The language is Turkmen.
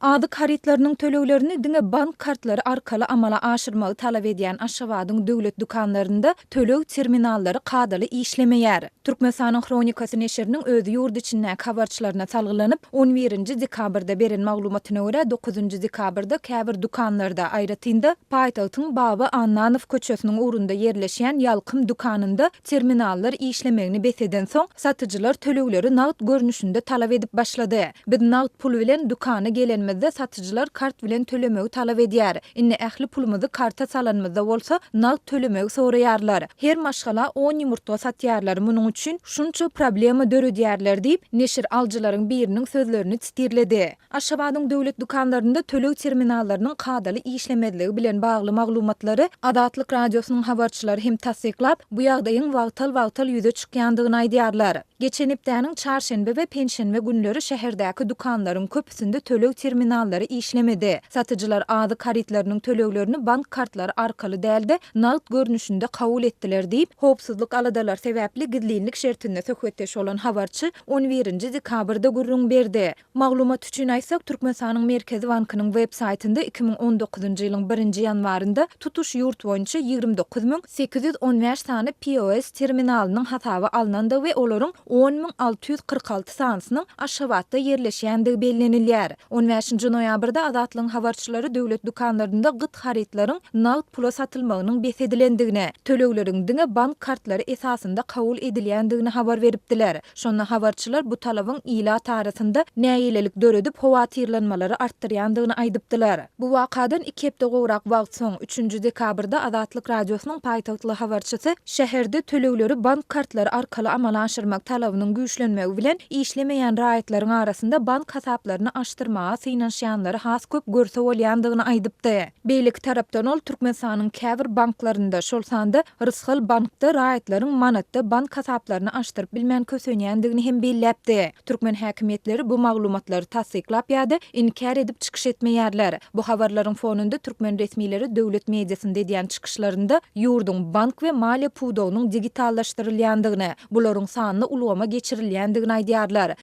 Ady karitlarynyň töleglerini diňe bank kartlary arkaly amala aşyrmagy talap edýän Aşgabatyň döwlet dukanlarynda töleg terminallary kadaly işlemeýär. Türkmenistanyň Kronikasy neşriniň özü ýurt içindäki habarçylaryna salgylanyp 11-nji dekabrda beren maglumatyna görä 9-njy dekabrda käbir dukanlarda aýratynda paýtagtyň Baba Annanow köçesiniň urunda ýerleşýän ýalkym dukanynda terminallar işlemegini beseden soň satyjylar tölegleri nagd görnüşinde talap edip başlady. Biz nagd pul bilen dukana gelenmizde satyjylar kart bilen tölemegi talap edýär. Inne ähli pulumuzy karta salanmazda bolsa nagd tölemegi soraýarlar. Her maşgala 10 ýumurtga satýarlar. Munyň üçin şunça problema döredýärler diýip neşir aljylaryň biriniň sözlerini çitirledi. Aşgabatyň döwlet dukanlarynda töleg terminallarynyň kadaly işlemediligi bilen bagly maglumatlary Adatlyk radiosynyň habarçylary hem tasdiklap, bu ýagdaýyň wagtal ýüze çykýandygyny aýdýarlar. Geçen ipdäniň çarşembe we penşenbe günleri şäherdäki dukanlaryň köpüsinde töleg terminallary işlemedi. Satyjylar ady karitlarynyň töleglerini bank kartlary arkaly dälde nagd görnüşinde kabul etdiler diýip howpsuzlyk aladalar sebäpli gizlilik şertinde söhbetdeş bolan habarçy 11-nji dekabrda gurrun berdi. Maglumat üçin aýsak Türkmenistanyň Merkezi Bankynyň web saýtynda 2019-njy ýylyň 1-nji ýanwarynda tutuş ýurt boýunça 29815 sany POS terminalynyň hasaby alnanda we olaryň 10646 sanysynyň Aşgabatda ýerleşýändigi bellenilýär. 15-nji noýabrda Adatlyň habarçylary döwlet dukanlarynda gyt haritlaryň nagd pula satylmagynyň besedilendigine, tölegleriň diňe bank kartlary esasynda kabul edilýändigine habar beripdiler. Şonda habarçylar bu talabyň ila tarasynda näýelelik döredip howatyrlanmalary artdyrýandygyny aýdypdylar. Bu wakadan 2 hepde gowrak wagt soň 3-nji dekabrda Adatlyk radiosynyň paýtagtly habarçysy şäherde tölegleri bank kartlary arkaly amala aşyrmak talabynyň güýçlenmegi bilen işlemeýän raýatlaryň arasynda bank hasaplaryny açdyrmaga synanşýanlary has köp görse bolýandygyny aýdypdy. Beýlik tarapdan ol Türkmenistanyň käbir banklarynda şol sanda Rysgal bankda raýatlaryň manatda bank hasaplaryny açdyryp bilmän kösenýändigini hem belläpdi. Türkmen häkimetleri bu maglumatlary tasdiklap ýa-da inkar edip çykyş etmeýärler. Bu habarlaryň fonunda Türkmen resmileri döwlet mediasynda edýän çykyşlarynda ýurdun bank we maliýe pudowynyň digitallaşdyrylýandygyny, bularyň sanyny ulgama geçirilýändigini aýdýarlar.